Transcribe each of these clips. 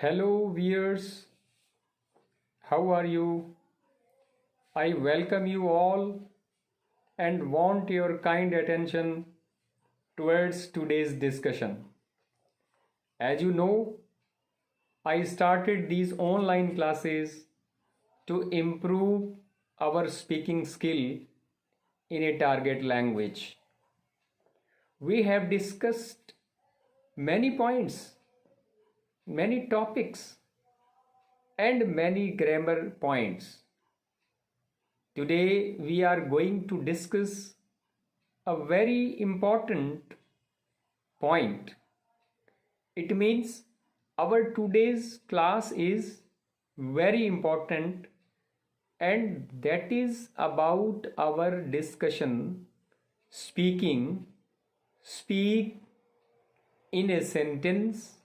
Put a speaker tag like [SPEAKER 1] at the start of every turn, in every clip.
[SPEAKER 1] Hello, viewers. How are you? I welcome you all and want your kind attention towards today's discussion. As you know, I started these online classes to improve our speaking skill in a target language. We have discussed many points, many topics, and many grammar points. Today we are going to discuss a very important point. It means our today's class is very important, and that is about our discussion speak in a sentence,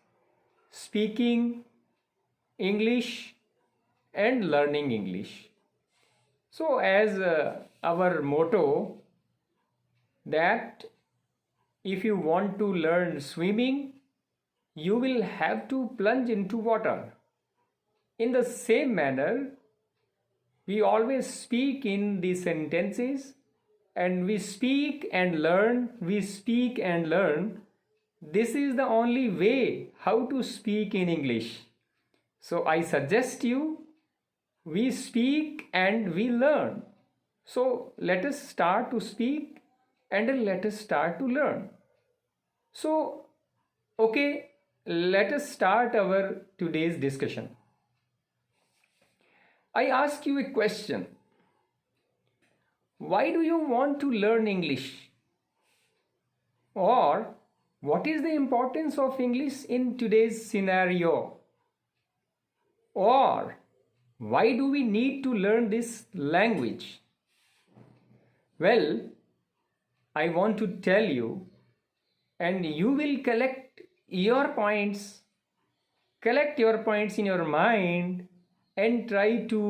[SPEAKER 1] speaking English and learning English. So as our motto that if you want to learn swimming, you will have to plunge into water. In the same manner, we always speak in the sentences and we speak and learn, This is the only way how to speak in English. So I suggest you, we speak and we learn. So let us start to speak and let us start to learn. So, okay, let us start our today's discussion. I ask you a question. Why do you want to learn English? Or what is the importance of English in today's scenario? Or why do we need to learn this language? Well, I want to tell you, and you will collect your points in your mind and try to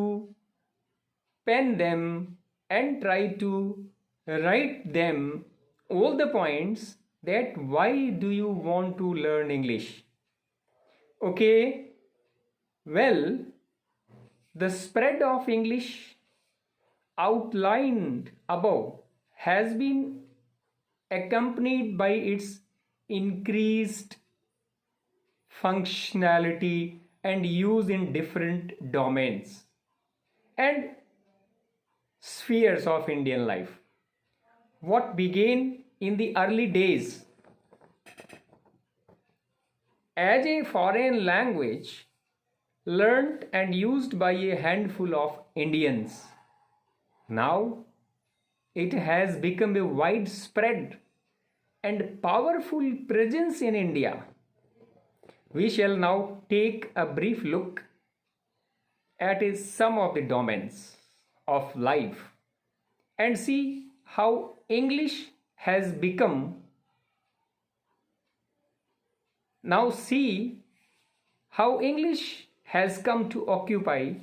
[SPEAKER 1] pen them and try to write them all the points that why do you want to learn English. Okay, well, the spread of English outlined above has been accompanied by its increased functionality and use in different domains and spheres of Indian life. What began in the early days as a foreign language learnt and used by a handful of Indians, now it has become a widespread and powerful presence in India. We shall now take a brief look at some of the domains of life and see how English has become. Now see how English has come to occupy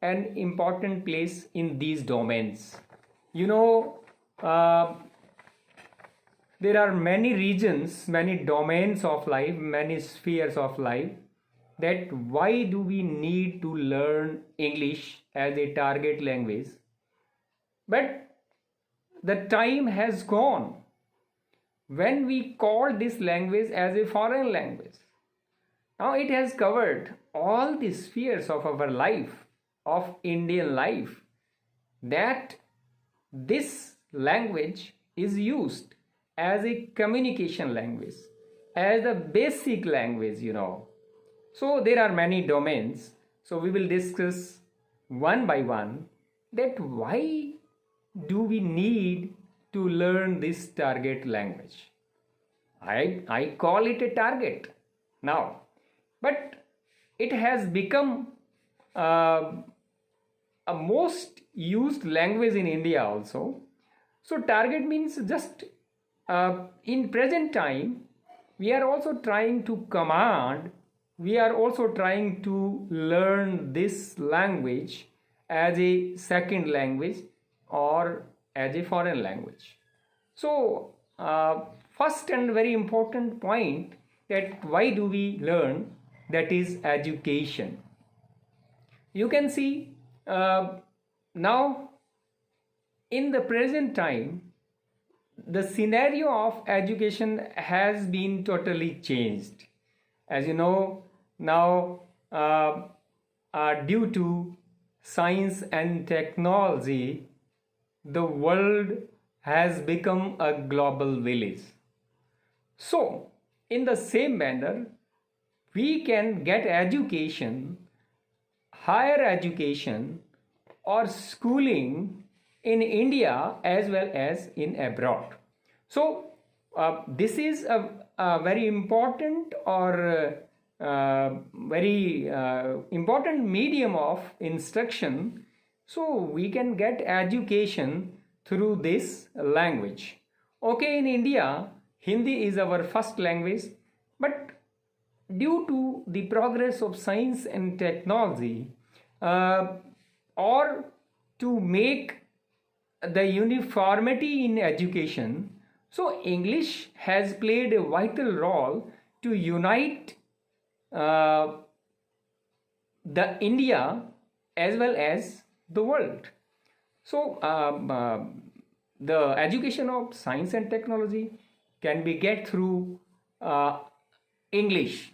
[SPEAKER 1] an important place in these domains. You know, there are many regions, many domains of life, many spheres of life, that why do we need to learn English as a target language? But the time has gone when we call this language as a foreign language. Now it has covered all the spheres of our life, of Indian life, that this language is used as a communication language, as a basic language, So there are many domains. So we will discuss one by one that why do we need to learn this target language. I call it a target now, but it has become a most used language in India also. So target means just in present time we are also trying to command, we are also trying to learn this language as a second language or as a foreign language. So first and very important point that why do we learn that is education. You can see now in the present time, the scenario of education has been totally changed. As you know, now due to science and technology, the world has become a global village. So, in the same manner, we can get education, higher education, or schooling in India as well as in abroad. So, this is a very important or very important medium of instruction. So, we can get education through this language. Okay, in India, Hindi is our first language, but due to the progress of science and technology, or to make the uniformity in education, so English has played a vital role to unite the India as well as the world. So the education of science and technology can be get through English,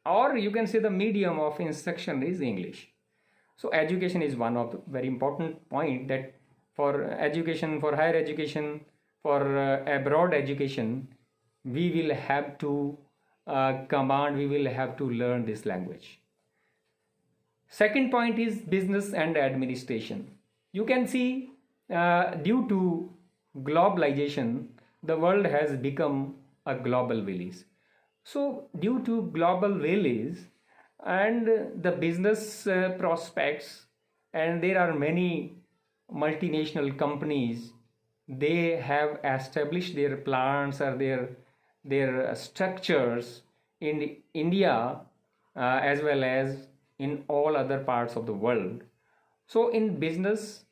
[SPEAKER 1] or you can say the medium of instruction is English. So education is one of the very important point, that for education, for higher education, for abroad education, we will have to we will have to learn this language. Second point is business and administration. You can see due to globalization, the world has become a global village. So due to global village and the business prospects, and there are many multinational companies, they have established their plants or their structures in India as well as in all other parts of the world. So in business,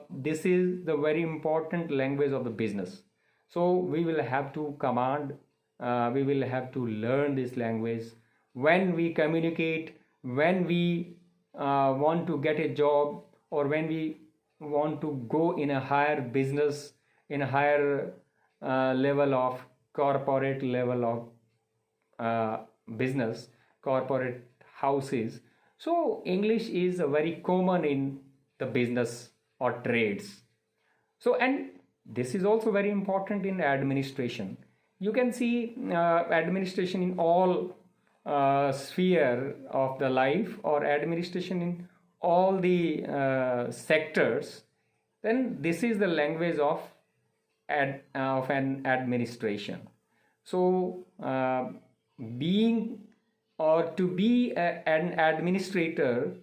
[SPEAKER 1] this is the very important language of the business. So we will have to command, we will have to learn this language when we communicate, when we want to get a job, or when we want to go in a higher business, in a higher level of corporate level of business, corporate houses. So English is very common in the business or trades. So, and this is also very important in administration. You can see administration in all sphere of the life, or administration in all the sectors. Then this is the language of an administration. So being or to be an administrator,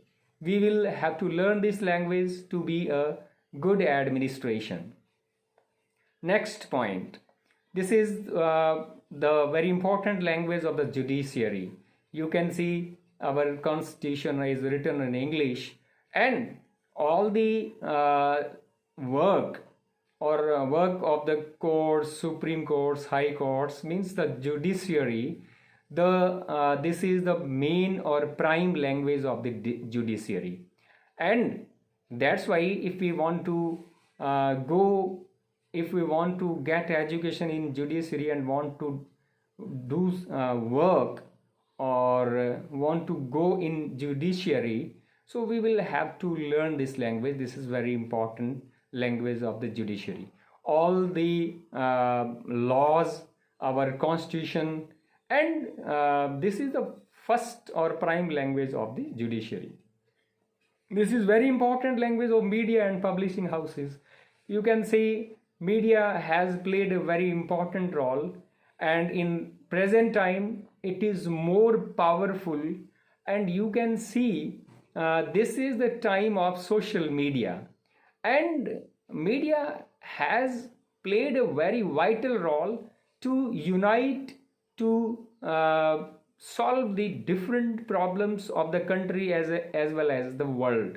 [SPEAKER 1] we will have to learn this language to be a good administration. Next point, this is the very important language of the judiciary. You can see our constitution is written in English, and all the work of the courts, Supreme Courts, High Courts, means the judiciary, this is the main or prime language of the judiciary. And that's why if we want to if we want to get education in judiciary and want to do work, or want to go in judiciary, so we will have to learn this language. This is very important language of the judiciary. All the laws, our constitution, and this is the first or prime language of the judiciary. This is very important language of media and publishing houses. You can see media has played a very important role, and in present time it is more powerful. And you can see this is the time of social media, and media has played a very vital role to unite, to solve the different problems of the country as well as the world.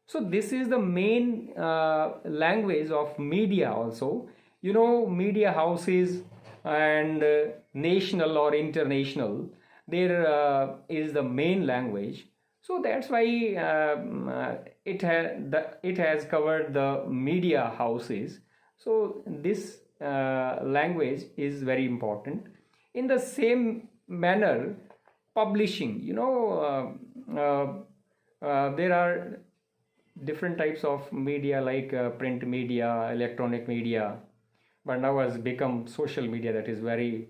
[SPEAKER 1] So this is the main language of media also. Media houses and national or international, there is the main language. So that's why it has covered the media houses. So this language is very important. In the same manner, publishing, there are different types of media like print media, electronic media, but now has become social media that is very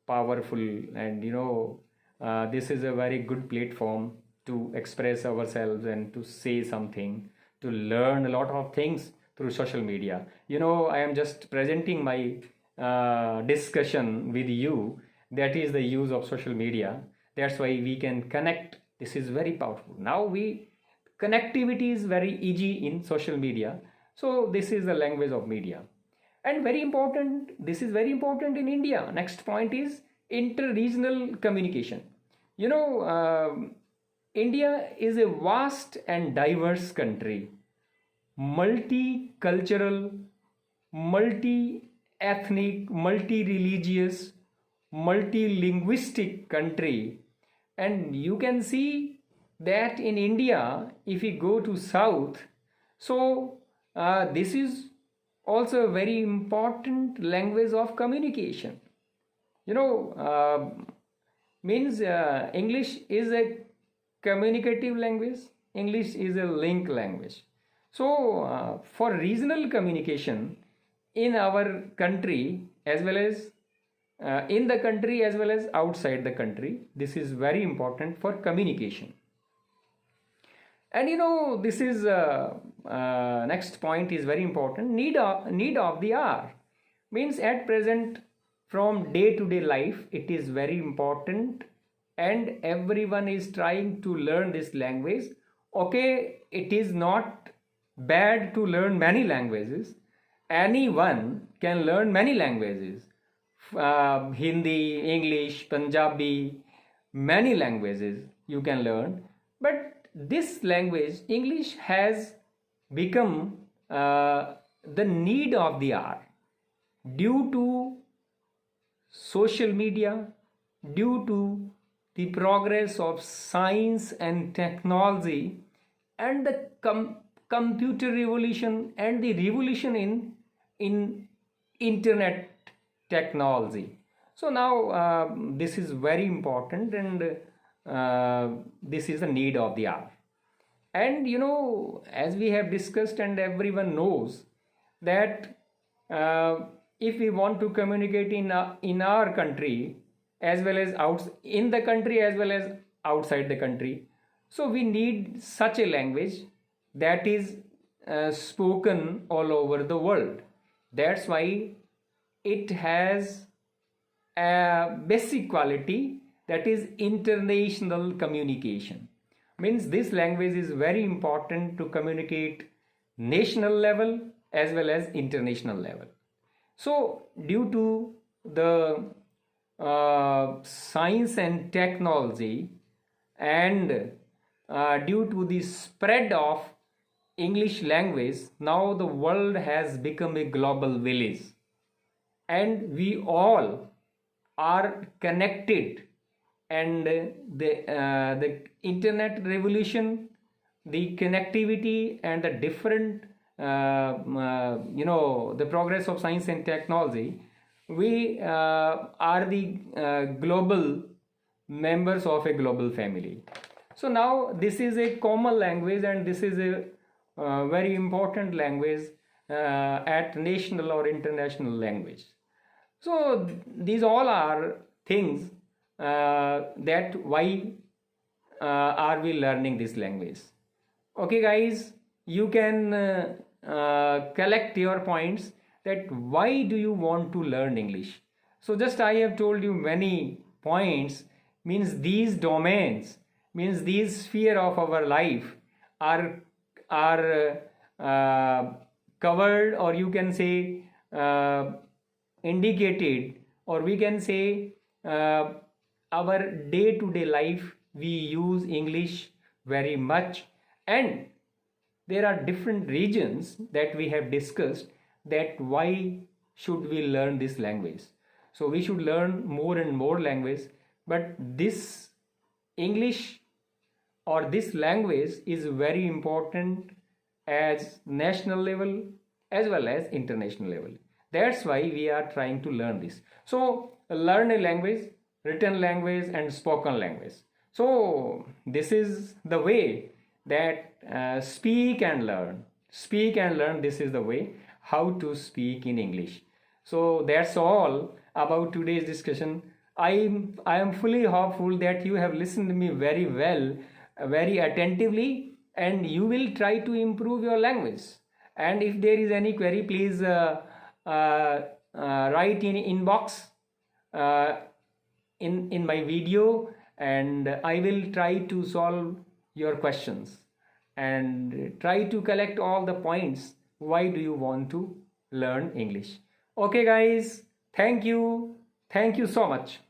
[SPEAKER 1] powerful. And this is a very good platform to express ourselves and to say something, to learn a lot of things through social media. I am just presenting my discussion with you. That is the use of social media. That's why we can connect. This is very powerful. Now connectivity is very easy in social media. So this is the language of media. And very important, this is very important in India. Next point is inter-regional communication. India is a vast and diverse country, multicultural, multi-ethnic, multi-religious, multilinguistic country. And you can see that in India, if we go to south, so this is also a very important language of communication. Means English is a communicative language. English is a link language. So for regional communication in our country, as well as in the country as well as outside the country, this is very important for communication. And this is next point is very important. Need of the hour, means at present, from day to day life, it is very important, and everyone is trying to learn this language. Okay, it is not bad to learn many languages. Anyone can learn many languages. Hindi, English, Punjabi, many languages you can learn. But this language, English, has become the need of the hour due to social media, due to the progress of science and technology, and the computer revolution, and the revolution in internet technology. So now this is very important, and this is the need of the hour. And as we have discussed, and everyone knows that if we want to communicate in our country, as well as in the country as well as outside the country, so we need such a language that is spoken all over the world. That's why it has a basic quality, that is international communication. Means this language is very important to communicate national level as well as international level. So due to the science and technology, and due to the spread of English language, now the world has become a global village, and we all are connected. And the internet revolution, the connectivity, and the different the progress of science and technology, we are the global members of a global family. So now this is a common language, and this is a very important language at national or international language. So these all are things that why are we learning this language. Okay guys, you can collect your points, that why do you want to learn English. So just I have told you many points, means these domains, means these sphere of our life are covered, or you can say indicated, or we can say our day-to-day life we use English very much. And there are different regions that we have discussed, that why should we learn this language. So we should learn more and more language, but this English or this language is very important as national level as well as international level. That's why we are trying to learn this. So learn a language, written language and spoken language. So this is the way that speak and learn. Speak and learn, this is the way how to speak in English. So that's all about today's discussion. I am fully hopeful that you have listened to me very well, very attentively, and you will try to improve your language. And if there is any query, please write in inbox uh, in my video, and I will try to solve your questions and try to collect all the points. Why do you want to learn English? Okay, guys, thank you so much.